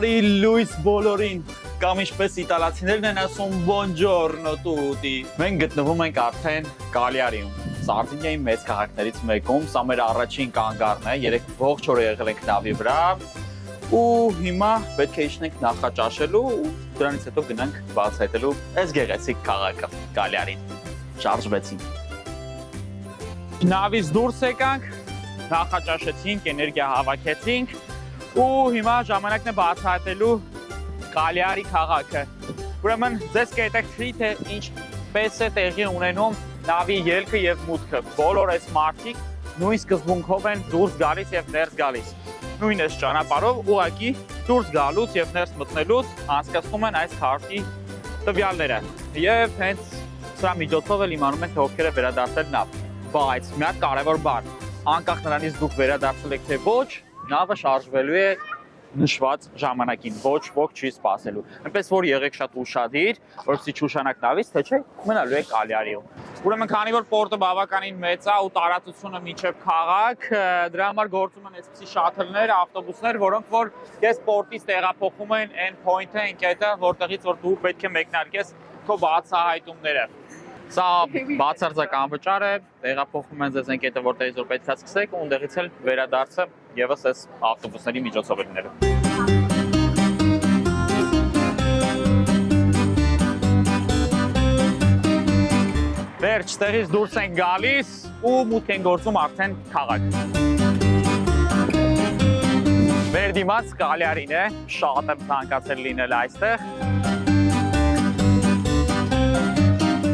Բարի լույս բոլորին, կամ ինչպես իտալացիներն են ասում buongiorno tutti։ Մենք գտնվում ենք արդեն Կալիարիում, Սարդինիայի մեծ քաղաքներից մեկում, սա մեր առաջին կանգառն է, երեք ողջ օրը եղել ենք նավի վրա, ու հիմա պետք է իջնենք նախաճաշելու ու դրանից հետո գնանք բացահայտելու այս գեղեցիկ քաղաքը, Կալիարին։ Շարժվեցինք։ Նավից դուրս եկանք, նախաճաշեցինք, էներգիա հավաքեցինք ու հիմա ժամանակն է բացահայտելու Կալիարի քաղաքը։ Ուրեմն ձեզ կհետաքրքրի թե ինչպես է տեղի ունենում նավի ելքը եւ մուտքը։ Բոլոր այս մարդիկ նույն սկզբունքով են դուրս գալիս եւ ներս գալիս։ Նույն այս ճանապարհով ուղղակի դուրս գալուց եւ ներս մտնելուց անցկացնում են այս քարտի տվյալները։ Եվ հենց սրա միջոցով էլ իմանում են թե ովքեր է վերադարձել նավ։ Բայց մի հատ կարևոր բան, անկախ նրանից դուք վերադարձել եք թե ոչ, նավը շարժվելու է նշված ժամանակին, ոչ ոք չի սպասելու։ Այնպես որ եղեք շատ ուշադիր, որպեսզի չուշանաք նավից, թե չէ մնալու եք Կալիարիում։ Ուրեմն քանի որ պորտը բավականին մեծ է ու տարածությունը մինչև քաղաք, դրա համար գործում են այսպիսի շաթլներ, ավտոբուսներ, որոնք որ ես պորտից տեղափոխում են այն point-ը, այն կետը, որտեղից որ դու պետք է մեկնարկես քո բացահայտումները։ Սա բացարձակ անվճար է, տեղափոխում են ձեզ այն կետը, որտեղից որ պետք է սկսեք, ու ունդեղից էլ վերադարձը եւս այս ավտոբուսների միջոցով է լինելու։ Վերջ, տեղից դուրս են գալիս ու մուտք են գործում արդեն քաղաք։ Մեր դիմաց Կալիարին է, շատ եմ ցանկացել լինել այստեղ։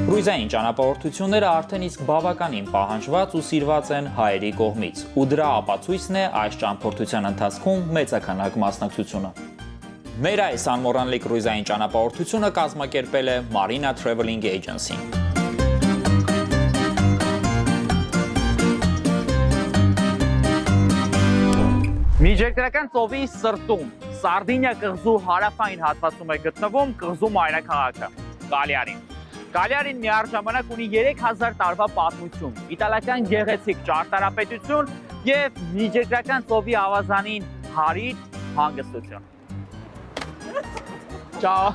Կրուիզային ճանապարհորդությունները արդեն իսկ բավականին պահանջված ու սիրված են հայերի կողմից, ու դրա ապացույցն է այս ճամփորդության ընթացքում մեծաքանակ մասնակցությունը։ Մեր այս անմոռանալի կրուիզային ճանապարհորդությունը կազմակերպել է Marina Traveling Agency-ն։ Միջերկրական ծովի սրտում, Սարդինիա կղզու հարավային հատվածում է գտնվում կղզու մայրաքաղաքը, Կալիարին։ Կալիարին միառժամանակ ունի 3000 տարվա պատմություն, իտալական գեղեցիկ ճարտարապետություն եւ միջերկրական ծովի ավազանին հարիր հանգստություն։ Ciao։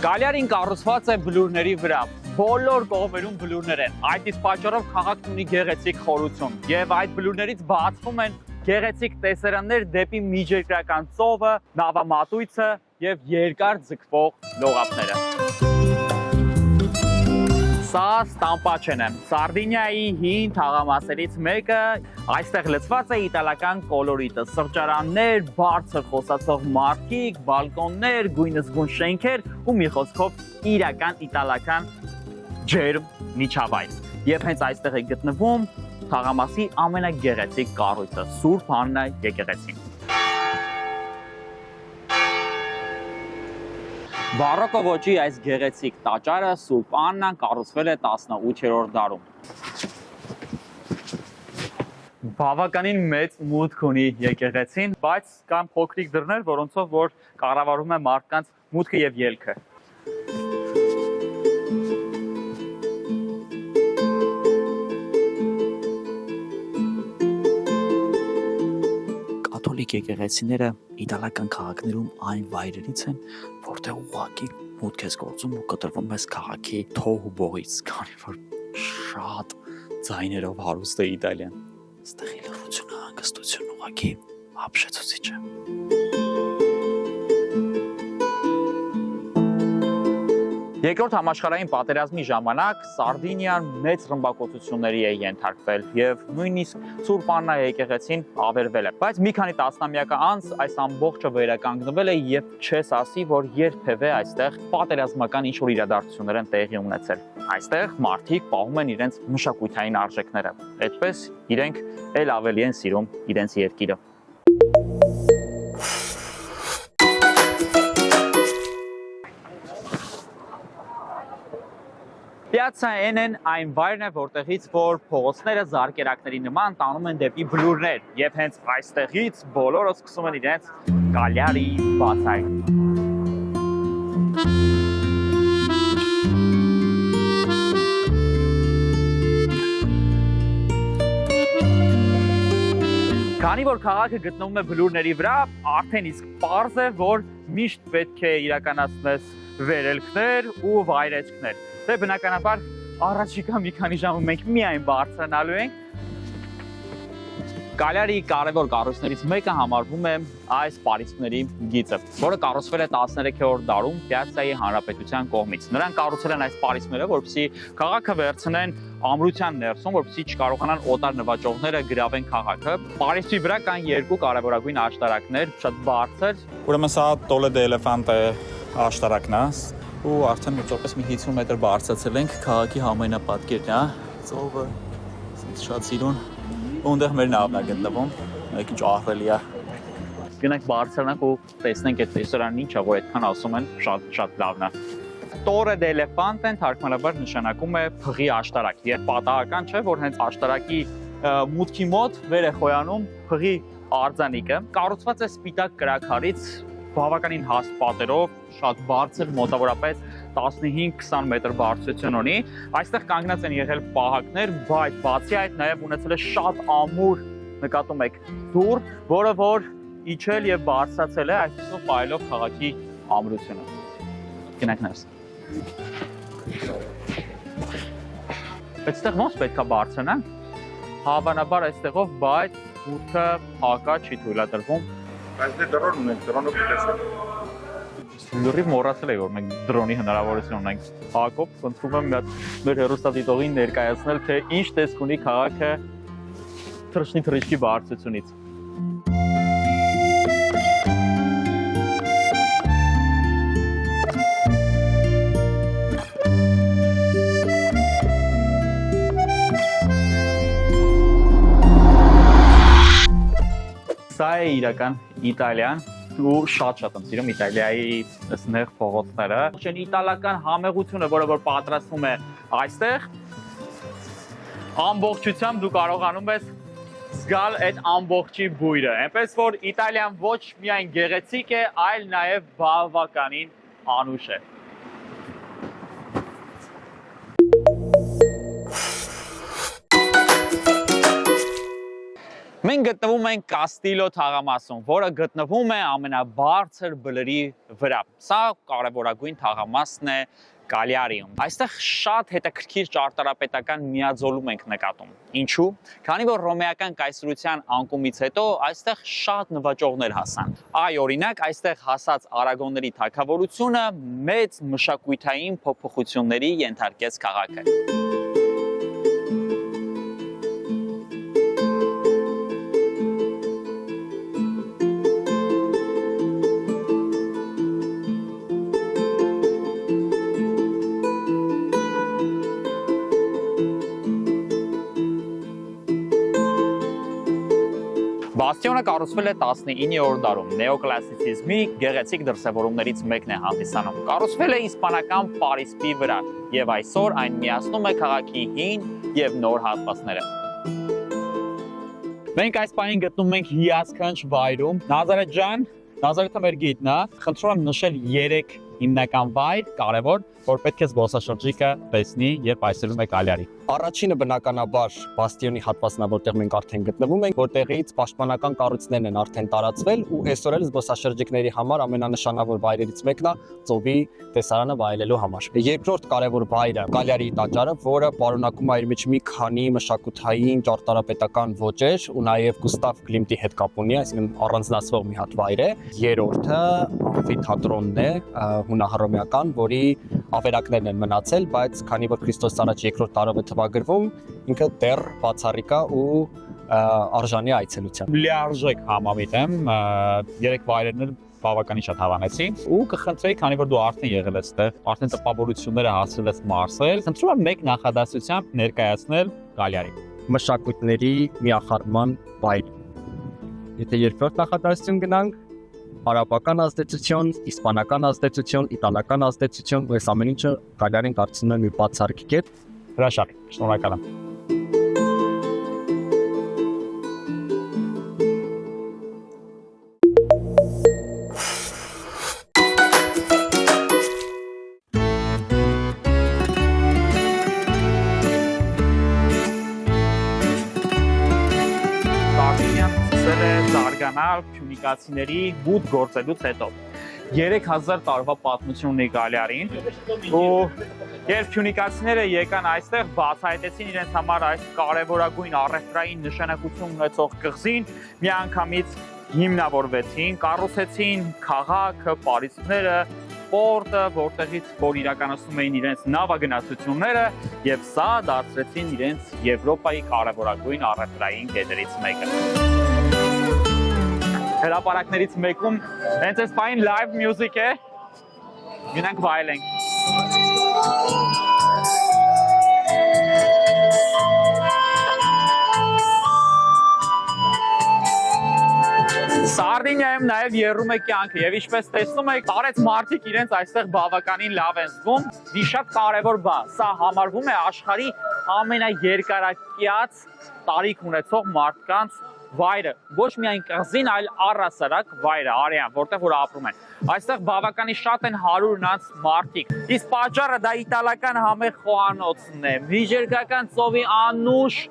Կալիարին կառուցված է բլուրների վրա։ Բոլոր կողմերում բլուրներ են։ Այդ իսկ պատճառով քաղաքն ունի գեղեցիկ խորություն եւ այդ բլուրներից բացվում են գեղեցիկ տեսարաններ դեպի միջերկրական ծովը, նավամատույցը եւ երկար ձգվող լողափները։ Սա Ստամպաչեն է, Սարդինիայի հին թաղամասերից մեկը, այստեղ լցված է իտալական կոլորիտը, սրճարաններ, բարձր խոսացող մարդիկ, բալկոններ, գույնզգույն շենքեր ու մի խոսքով իրական իտալական ջերմ միջավայր։ Եվ հենց այստեղ է գտնվում թաղամասի ամենագեղեցիկ կառույցը՝ Սուրբ Աննա եկեղեցին։ Բարոկո ոճի այս գեղեցիկ տաճարը Սուրբ Աննան կառուցվել է 18-րդ դարում։ Բավականին մեծ մուտք ունի եկեղեցին, բայց կան փոքրիկ դռներ, որոնցով որ կառավարում է մարդկանց մուտքը եւ ելքը։ Կաթոլիկ եկեղեցիները իտալական քաղաքներում այն վայրերից են, որտեղ ուղղակի մուտք ես գործում ու կտրվում ես քաղաքի թոհ ու բողից, քանի որ շատ ձայներով հարուստ է Իտալիան։ Այստեղի լռությունը, հանգստությունը ուղղակի ապշեցուցիչ է։ Երկրորդ համաշխարհային պատերազմի ժամանակ Սարդինիան մեծ ռմբակոծությունների է ենթարկվել եւ նույնիսկ Սուրբ Աննա եկեղեցին ավերվել է։ Բայց մի քանի տասնամյակ անց այս ամբողջը վերականգնվել է եւ չես ասի, որ երբևէ այստեղ պատերազմական ինչ-որ իրադարձություններ են տեղի ունեցել։ Այստեղ մարդիկ պահում են իրենց մշակութային արժեքները։ Այդպես իրենք ել ավելի են սիրում իրենց երկիրը։ Պիացա Էնեն այն վայրն է, որտեղից որ փողոցները զարկերակների նման տանում են դեպի բլուրներ, եւ հենց այստեղից բոլորը սկսում են իրենց Կալիարի բացահայտումը։ Քանի որ քաղաքը գտնվում է բլուրների վրա, արդեն իսկ պարզ է, որ միշտ պետք է իրականացնես վերելքներ ու վայրեջքներ։ Դե բնականաբար առաջիկա մի քանի ժամում մենք միայն բարձրանալու ենք։ Կալիարի կարևոր կառույցներից մեկը համարվում է այս պարիսպների գիծը, որը կառուցվել է 13-րդ դարում Պիացցայի հանրապետության կողմից։ Նրանք կառուցել են այս պարիսպները, որպեսզի քաղաքը վերցնեն ամրության ներսում, որպեսզի չկարողանան օտար նվաճողները գրավեն քաղաքը։ Պարիսպի վրա կան երկու կարևորագույն աշտարակներ, շատ բարձր։ Ուրեմն սա Տոլե դե Էլեֆանտե աշտարակն է, ու արդեն մոտավորապես մի 50 մետր բարձրացել ենք քաղաքի համայնապատկերն է, ծովը շատ սիրուն։ Ունդեղ մեր նավն է գտնվում, մեկ ինչ ահռելի է։ Գնանք բարձրանանք ու տեսնենք այդ ռեստորանն ինչ է, որ այդքան ասում են, շատ լավն է։ Տորե դե Էլեֆանտեն թարգմանաբար նշանակում է փղի աշտարակ։ Եվ պատահական չէ, որ հենց աշտարակի մուտքի մոտ վեր է խոյանում փղի արձանիկը։ Կառուցված է սպիտակ կրաքարից, բավականին հաստ պատերով, շատ բարձր, մոտավորապես 15-20 մետր բարձրություն ունի։ Այստեղ կանգնած են եղել պահակներ, բայց բացի այդ նաև ունեցել է շատ ամուր, նկատում եք, դուռ, որը որ իջել եւ բարձրացել է, այսպեսով պայելով քաղաքի ամրությունը։ Գնանք ներս։ Այստեղ ոնց պետք է բարձրանանք։ Հավանաբար այստեղով, բայց դուրքը հակա չի թույլատրվում։ Բայց դե դրոն ունենք, դրոնով տեսեք։ Լուրի մոռացել եմ, որ մենք դրոնի հնարավորություն ունենք։ Հակոբ, խնդրում եմ մի հատ մեր հեռուստադիտողին ներկայացնել, թե ինչ տեսք ունի քաղաքը թռչնի բարձրությունից։ Սա է իրական Իտալիան ու շատ եմ սիրում Իտալիայի նեղ փողոցները։ Ողջույն իտալական համեղությունը, որը որ պատրաստվում է այստեղ, ամբողջությամբ դու կարողանում ես զգալ այդ ամբողջի բույրը։ Այնպես որ Իտալիան ոչ միայն գեղեցիկ է, այլ նաև բավականին անուշ է։ Մենք գտնվում ենք Կաստիլո թաղամասում, որը գտնվում է ամենաբարձր բլրի վրա։ Սա կարևորագույն թաղամասն է Կալիարիում։ Այստեղ շատ հետաքրքիր ճարտարապետական միաձուլում ենք նկատում։ Ինչու՞։ Քանի որ ռոմեական կայսրության անկումից հետո այստեղ շատ նվաճողներ հասան։ Այ օրինակ այստեղ հասած արագոնների թագավորությունը մեծ մշակութային փոփոխությունների ենթարկեց քաղաքը։ Բաստիոնը կառուցվել է 19-րդ դարում, նեոկլասիցիզմի գեղեցիկ դրսևորումներից մեկն է հանդիսանում։ Կառուցվել է իսպանական պարիսպի վրա եւ այսօր այն միացնում է քաղաքի հին եւ նոր հատվածները։ Մենք այս պահին գտնվում ենք հիասքանչ վայրում։ Նազարեթ ջան, Նազարեթը մեր գիդն է, խնդրում եմ նշել 3 հիմնական վայր, կարևոր, որ պետք է զբոսաշրջիկը տեսնի, երբ այցելում է Կալիարի։ Առաջինը բնականաբար Բաստիոնի հատվածն է, որտեղ մենք արդեն գտնվում ենք, որտեղից պաշտպանական կառույցներն են արդեն տարածվել ու այսօր էլ զբոսաշրջիկների համար ամենանշանավոր վայրերից մեկն է ծովի տեսարանը վայելելու համար։ Երկրորդ կարևոր վայրը Կալիարիի տաճարը, որը պարունակում է իր մեջ մի քանի մշակութային ճարտարապետական ոճեր ու նաև Գուստավ Կլիմտի հետ կապ ունի, այսինքն առանձնացվող մի հատ վայր է։ Երրորդը ամֆիթատրոնն է, հունահռոմեական, որի ավերակներն են մնացել, բայց քանի որ Քրիստոս առաջ երկրորդ տարով է թվագրվում, ինքը դեռ բացառիկ է ու արժանի այցելության։ Լիարժեք համամիտ եմ, 3 վայրերն էլ բավականին շատ հավանեցի ու կխնդրեի, քանի որ դու արդեն եղել ես այդտեղ, արդեն տպավորությունները հասցրել ես մարսել, խնդրում եմ մեկ նախադասությամբ ներկայացնել Կալիարի։ Մշակույթների միախառնման վայր։ Եթե երկրորդ նախադասություն գնանք, արաբական ազդեցություն, իսպանական ազդեցություն, իտալական ազդեցություն, այս ամեն ինչը Կալիարին կարծում եմ մի բացառիկ կետ։ Հրաշալի, շնորհակալ եմ։ ֆյունիկացիների մուտ գործելուց հետո 3000 տարվա պատմություն ունի Կալիարին ու երբ ֆյունիկացիները եկան այստեղ բացահայտեցին իրենց համար այս կարևորագույն առևտրային նշանակություն ունեցող կղզին միանգամից հիմնավորվեցին, կառուցեցին քաղաքը, պարիսպները, պորտը, որտեղից որ իրականացնում էին իրենց նավագնացությունները եւ սա դարձրեցին իրենց Եվրոպայի կարևորագույն առևտրային կետերից մեկը։ Հրապարակներից մեկում հենց այս բային live music է, գնանք վայելենք։ Սարդինիայում նաև եռում է կյանքը եւ ինչպես տեսնում եք, տարեց մարդիկ իրենց այստեղ բավականին լավ են զգում։ Մի շատ կարևոր բան, սա համարվում է աշխարհի ամենաերկարակյաց տարիք ունեցող մարդկանց վայրը, ոչ միայն կղզին, այլ առհասարակ վայրը, Արիան, որտեղ որ ապրում են։ Այստեղ բավականին շատ են 100-ից մարդիկ։ Իսկ պատճառը դա իտալական համեղ խոհանոցն է, միջերկրական ծովի անուշ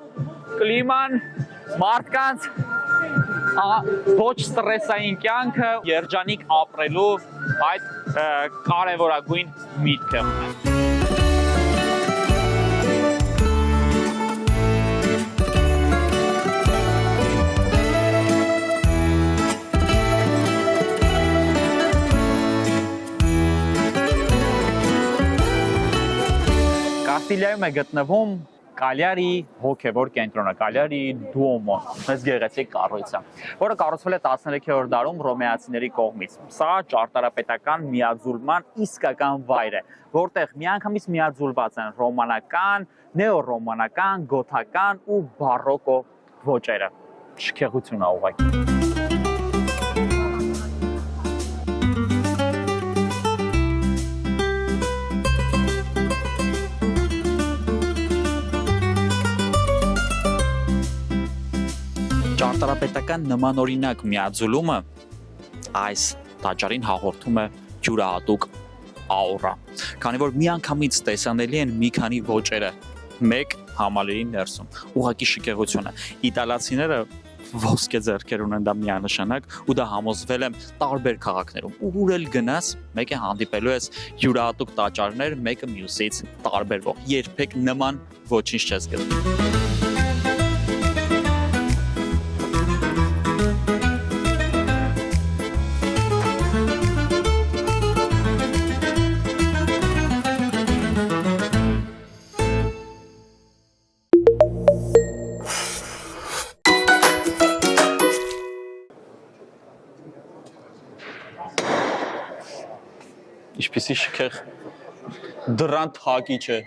կլիման, մարդկանց ոչ ստրեսային կյանքը, երջանիկ ապրելու այդ կարևորագույն միտքը։ Կաստիլիայում է գտնվում Կալիարի հոգևոր կենտրոնը, Կալիարի Դուոմո, մեծ գեղեցիկ կառույցը, որը կառուցվել է 13-րդ դարում ռոմեացիների կողմից։ Սա ճարտարապետական միաձուլման իսկական վայր է, որտեղ միանգամից միաձուլված են ռոմանական, նեոռոմանական, գոթական ու բարոկո ոճերը։ Շքեղություն է ուղղակի։ Ճարտարապետական նմանօրինակ միաձուլումը այս տաճարին հաղորդում է յուրահատուկ աուրա, քանի որ միանգամից տեսանելի են մի քանի ոճերը մեկ համալիրի ներսում։ Ուղղակի շքեղություն է։ Իտալացիները ոսկե ձեռքեր ունեն դա միանշանակ ու դա համոզվել եմ տարբեր քաղաքներում։ Ուր էլ գնաս, մեկ է հանդիպելու ես յուրահատուկ տաճարներ, մեկը մյուսից տարբերվող։ Երբեք նման ոչինչ չես գտնում։ Ինչպեսի շքեղ դրան թակի չէ։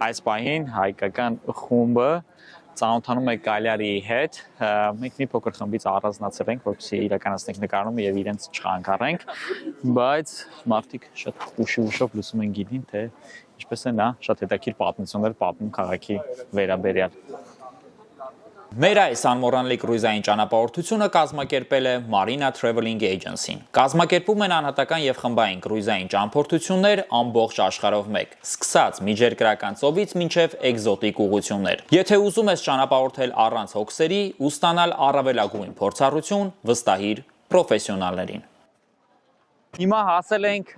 Այս պահին հայկական խումբը ծանոթանում է Կալիարիի հետ։ Մենք մի փոքր խմբից առանձնացել ենք, որպեսզի իրականացնենք նկարումը եւ իրենց չխանգարենք, բայց մարդիկ շատ ուշով լսում են գինին, թե ինչպես է նա շատ հետաքրքիր պատմություններ պատմում քաղաքի վերաբերյալ։ Մեր այս անմոռանալի կրուիզային ճանապարհորդությունը կազմակերպել է Marina Traveling Agency-ն։ Կազմակերպում են անհատական եւ խմբային կրուիզային ճամփորդություններ ամբողջ աշխարհով մեկ, սկսած միջերկրական ծովից մինչեւ էկզոտիկ ուղղություններ։ Եթե ուզում ես ճանապարհորդել առանց հոգսերի ու ստանալ առավելագույն փորձառություն, վստահիր պրոֆեսիոնալներին։ Հիմա հասել ենք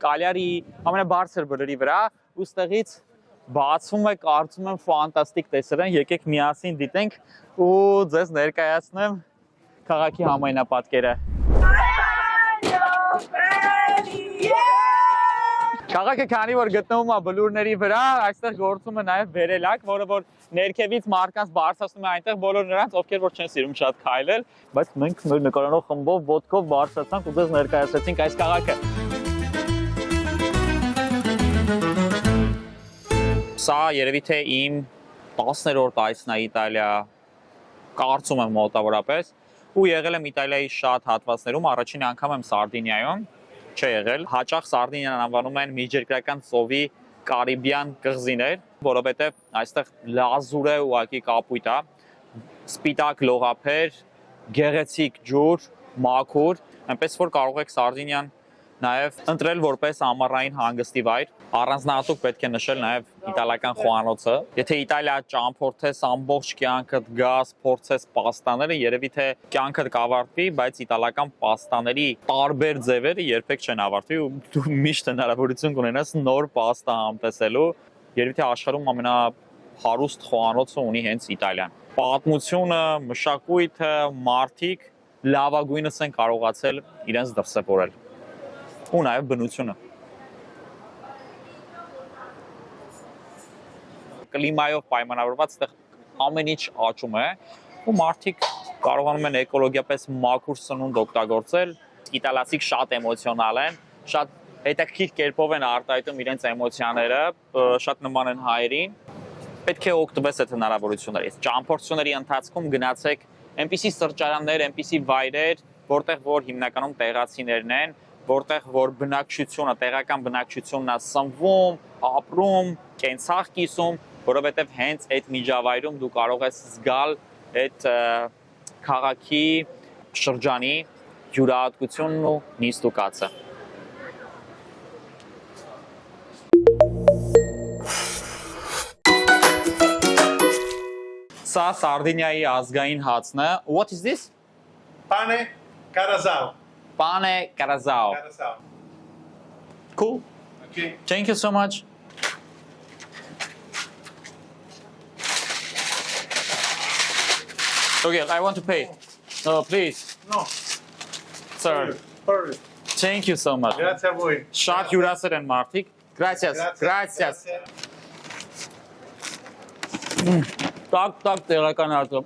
Կալիարի ամենաբարձր բլրի վրա, ուստեղից բացվում է, կարծում եմ ֆանտաստիկ տեսարան, եկեք միասին դիտենք ու ձեզ ներկայացնեմ քաղաքի համայնապատկերը։ Քաղաքը քանի որ գտնվում է բլուրների վրա, այստեղ գործում է նաև վերելակ, որը որ ներքևից մարդկանց բարձրացնում է այնտեղ բոլոր նրանց, ովքեր որ չեն սիրում շատ քայլել, բայց մենք մեր նկարանող խմբով ոտքով բարձրացանք ու ձեզ ներկայացրեցինք այս քաղաքը։ Սա երևի թե իմ 10-րդ այցն է Իտալիա, կարծում եմ մոտավորապես, ու եղել եմ Իտալիայի շատ հատվածներում, առաջին անգամ եմ Սարդինիայում, չէ եղել, հաճախ Սարդինիան անվանում են միջերկրական ծովի կարիբյան կղզիներ, որովհետև այստեղ լազուր է ուղղակի կապույտ է, սպիտակ լողափեր, գեղեցիկ ջուր, մաքուր, այնպես որ կարող եք Սարդինիան նաև ընտրել որպես ամառային հանգստի վայր։ Առանձնահատուկ պետք է նշել նաև իտալական խոհանոցը։ Եթե Իտալիա ճամփորդես ամբողջ կյանքդ գաս, փորձես պաստաները, երևի թե կյանքդ կավարտվի, բայց իտալական պաստաների տարբեր ձևերը երբեք չեն ավարտվի ու դու միշտ հնարավորություն կունենաս նոր պաստա համտեսելու։ Երևի թե աշխարհում ամենահարուստ խոհանոցը ունի հենց Իտալիան։ Պատմությունը, մշակույթը, մարդիկ լավագույնս են կարողացել իրենց դրսևորել։ Ու նաև բնությունը։ Կլիմայով պայմանավորված այդտեղ ամեն ինչ աճում է ու մարդիկ կարողանում են էկոլոգիապես մաքուր սնունդ օգտագործել։ Իտալացիք շատ էմոցիոնալ են, շատ հետաքրքիր կերպով են արտահայտում իրենց էմոցիաները, շատ նման են հայերին։ Պետք է օգտվես այդ հնարավորություններից։ Ճամփորդությունների ընթացքում գնացեք այնպիսի սրճարաններ, այնպիսի վայրեր, որտեղ որ հիմնականում տեղացիներն են, որտեղ որ բնակչությունը, տեղական բնակչությունն է սնվում, ապրում, կենցաղ կիսում, որովհետև հենց այդ միջավայրում դու կարող ես զգալ այդ քաղաքի շրջանի յուրահատկությունն ու նիստուկացը։ Սա Սարդինիայի ազգային հացն է։ What is this? Pane Carazao. Pane Carazao. Carazao. Cool. Okay. Thank you so much. Okay, I want to pay. Please, No. sir. Sorry. Thank you so much. Grazie a voi. Շատ հյուրասեր են մարդիկ։ Gracias. Gracias. Տակ տեղական արտը։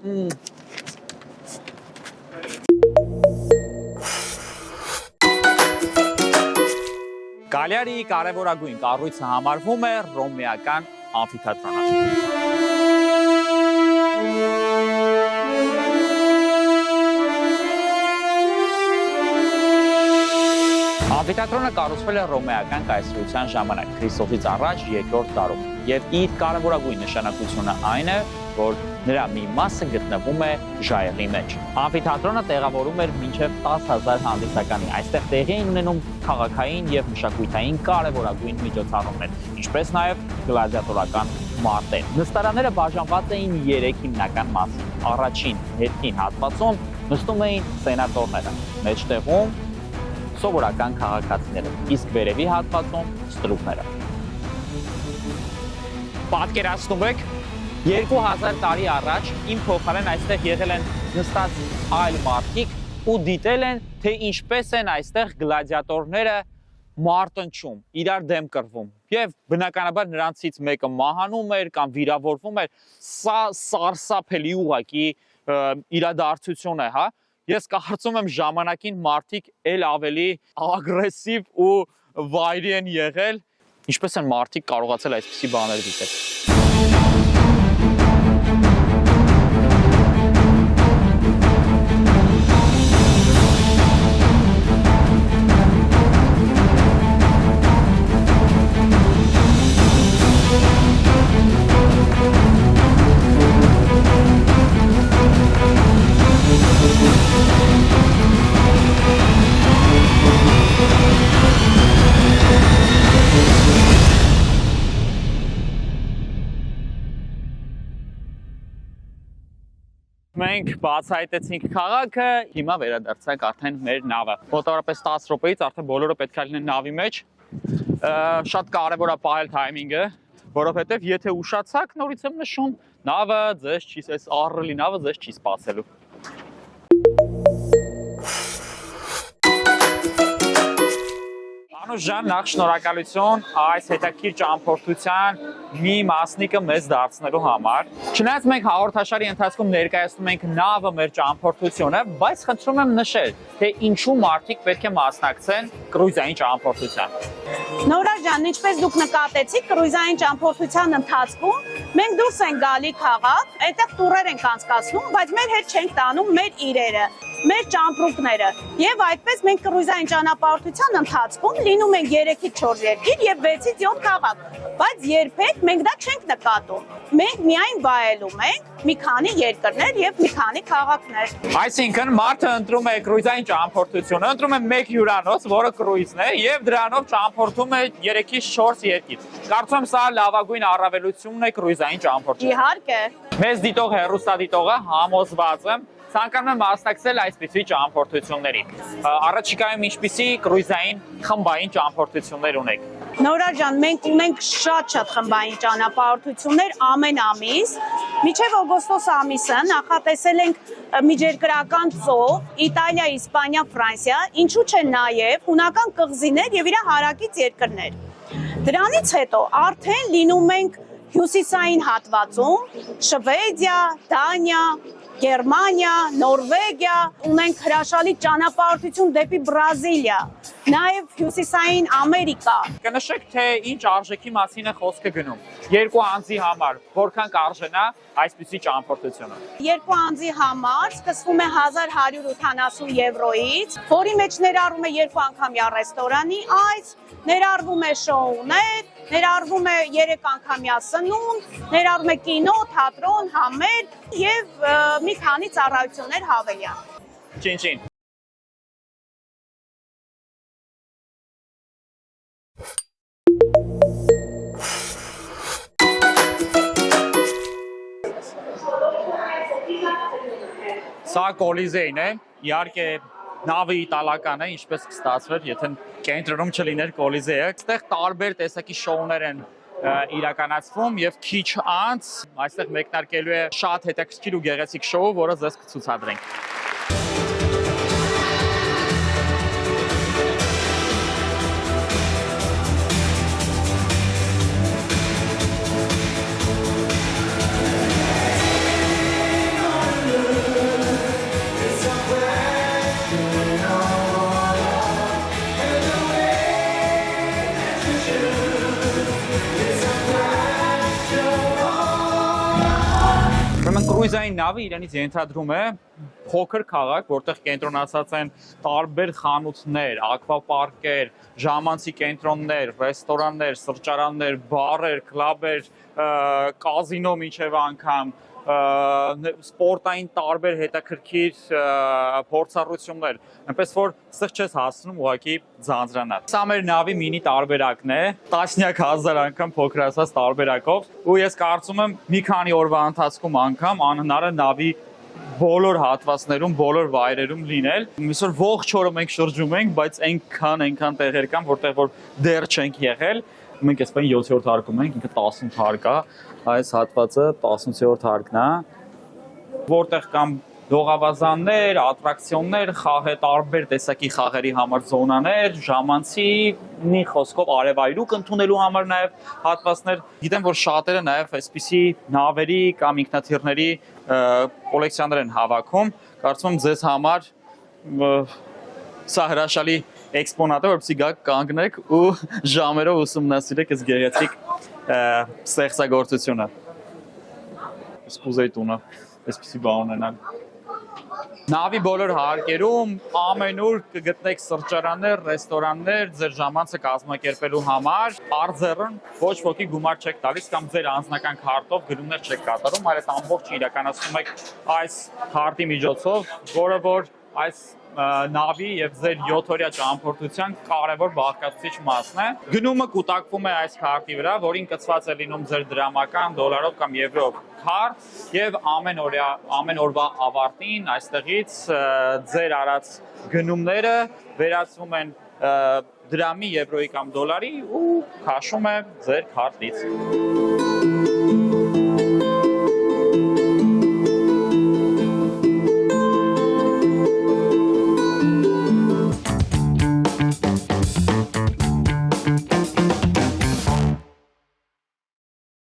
Կալիարիի կարևորագույն կառույցը համարվում է ռոմեական ամֆիթատրոնը։ Ամֆիթատրոնը կառուցվել է ռոմեական կայսրության ժամանակ, Քրիստոսից առաջ 2-րդ դարում, եւ իր կարևորագույն նշանակությունը այն է, որ նրա մի մասը գտնվում է ժայռի մեջ։ Ամֆիթատրոնը տեղավորում էր մինչև 10,000 հանդիսականի։ Այստեղ տեղի էին ունենում քաղաքային եւ մշակութային կարևորագույն միջոցառումներ, ինչպես նաեւ գլադիատորական մարտեր։ Նստարանները բաժանված էին 3 հիմնական մասի։ Առաջին հետքին հատվածում նստում էին սենատորները, մեջտեղում սովորական քաղաքացիները, իսկ վերևի հատվածում ստրուկները։ Պատկերացնում եք, 2000 տարի առաջ իմ փոխարեն այստեղ եղել են նստած այլ մարդիկ ու դիտել են, թե ինչպես են այստեղ գլադիատորները մարտնչում, իրար դեմ կռվում։ Եվ բնականաբար նրանցից մեկը մահանում էր կամ վիրավորվում էր։ Սա սարսափելի ուղղակի իրադարձություն է, հա։ Ես կարծում եմ ժամանակին մարդիկ էլ ավելի ագրեսիվ ու վայրի են եղել, ինչպես են մարդիկ կարողացել այսպիսի բաներ դիտել։ Մենք բացահայտեցինք քաղաքը, հիմա վերադարձանք արդեն մեր նավը։ Մոտավորապես 10 րոպեից արդեն բոլորը պետք է լինեն նավի մեջ։ Շատ կարևոր է պահել թայմինգը, որովհետև եթե ուշացաք, նորից եմ նշում, նավը ձեզ չի, այս ահռելի նավը ձեզ չի սպասելու։ Անուշ ջան, նախ շնորհակալություն այս հետաքրքիր ճամփորդության մի մասնիկը մեզ դարձնելու համար։ Չնայած մենք հաղորդաշարի ընթացքում ներկայացնում ենք նավը մեր ճամփորդությունը, բայց խնդրում եմ նշել, թե ինչու մարդիկ պետք է մասնակցեն կրուիզային ճամփորդության։ Նորա ջան, ինչպես դուք նկատեցիք, կրուիզային ճամփորդության ընթացքում մենք դուրս ենք գալի քաղաք, այդտեղ տուրեր ենք անցկացնում, բայց մեր հետ չենք տանում մեր իրերը։ մեր ճամպրուկները։ Եվ այդպես մենք կրուիզային ճանապարհորդության ընթացքում լինում ենք 3-ից 4 երկիր եւ 6-ից 7 քաղաք, բայց երբեք մենք դա չենք նկատում։ Մենք միայն վայելում ենք մի քանի երկրներ եւ մի քանի քաղաքներ։ Այսինքն մարդը ընտրում է կրուիզային ճամփորդությունը, ընտրում է մեկ հյուրանոց, որը կրուիզն է, եւ դրանով ճամփորդում է 3-ից 4 երկիր։ Կարծում եմ սա լավագույն առավելությունն է կրուիզային ճամփորդության։ Իհարկե։ Մեզ դիտող հեռուստադիտողը համոզված եմ ցանկանում եմ մասնակցել այսպիսի ճամփորդությունների։ Առաջիկայում ինչպիսի կրուիզային խմբային ճամփորդություններ ունեք։ Նորա ջան, մենք ունենք շատ խմբային ճանապարհորդություններ ամեն ամիս։ Մինչև օգոստոս ամիսը նախատեսել ենք միջերկրական ծով, Իտալիա, Իսպանիա, Ֆրանսիա, ինչու՞ չէ նաև հունական կղզիներ եւ իր հարակից երկրներ։ Դրանից հետո արդեն լինում ենք հյուսիսային հատվածում, Շվեդիա, Դանիա, Գերմանիա, Նորվեգիա, ունենք հրաշալի ճանապարհորդություն դեպի Բրազիլիա, նաև հյուսիսային Ամերիկա։ Կնշեք, թե ինչ արժեքի մասին է խոսքը գնում։ Երկու անձի համար որքան կարժենա այսպիսի ճամփորդությունը։ Երկու անձի համար սկսվում է 1180 եվրոից, որի մեջ ներառվում է 2 անգամյա ռեստորանի այց, ներառվում է շոուներ, ներառվում է 3 անգամյա սնունդ, ներառվում է կինո, թատրոն, համեր եւ մի քանի ծառայություններ հավելյալ։ Չին։ Սա Կոլիզեին է, իհարկե նավը իտալական է, ինչպես կստացվեր, եթե կենտրոնում չլիներ Կոլիզեը։ Այստեղ տարբեր տեսակի շոուներ են իրականացվում եւ քիչ անց այստեղ մեկնարկելու է շատ հետաքրքիր ու գեղեցիկ շոու, որը ձեզ կցուցադրենք։ Կրուիզային նավը իրենից ենթադրում է փոքր քաղաք, որտեղ կենտրոնացած են տարբեր խանութներ, ակվապարկեր, ժամանցի կենտրոններ, ռեստորաններ, սրճարաններ, բարեր, կլաբեր, կազինո մինչև անգամ, սպորտային տարբեր հետաքրքիր փորձառություններ, այնպես որ ստեղ չես հասնում ուղղակի ձանձրանալ։ Սա մեր նավի մինի տարբերակն է, տասնյակ հազար անգամ փոքրացած տարբերակով, ու ես կարծում եմ մի քանի օրվա ընթացքում անգամ անհնար է նավի բոլոր հատվածներում, բոլոր վայրերում լինել։ Այսօր ողջ օրը մենք շրջում ենք, բայց այնքան տեղեր կան, որտեղ որ դեռ չենք եղել։ Մենք այսպես 7-րդ հարկում ենք, ինքը 18 հարկ է, այս հատվածը 18-րդ հարկն է, որտեղ կան լողավազաններ, ատրակցիոններ, խաղեր, տարբեր տեսակի խաղերի համար զոնաներ, ժամանցի, մի խոսքով արևայրուք ընդունելու համար նաև հատվածներ։ Գիտեմ, որ շատերը նաև այսպիսի նավերի կամ ինքնաթիռների կոլեկցիաներ են հավաքում։ Կարծում եմ ձեզ համար սա հրաշալի էքսպոնատ է, որպեսզի գաք կանգնեք ու ժամերով ուսումնասիրեք այս գեղեցիկ ստեղծագործությունը։ Ես կուզեի տունը այսպիսի բան ունենալ։ Նավի բոլոր հարկերում ամենուր կգտնեք սրճարաններ, ռեստորաններ, ձեր ժամանցը կազմակերպելու համար, արձեռն ոչ ոքի գումար չեք տալիս կամ ձեր անձնական քարտով գնումներ չեք կատարում, այլ այդ ամբողջը իրականացնում եք այս քարտի միջոցով, որը որ այս նավի եւ ձեր 7-օրյա ճամփորդության կարևոր բաղկացուցիչ մասն է։ Գնումը կուտակվում է այս քարտի վրա, որին կցված է լինում ձեր դրամական, դոլարով կամ եվրոյով քարտ, եւ ամեն օրվա ավարտին այստեղից ձեր արած գնումները վերածվում են դրամի, եվրոյի կամ դոլարի ու քաշում է ձեր քարտից։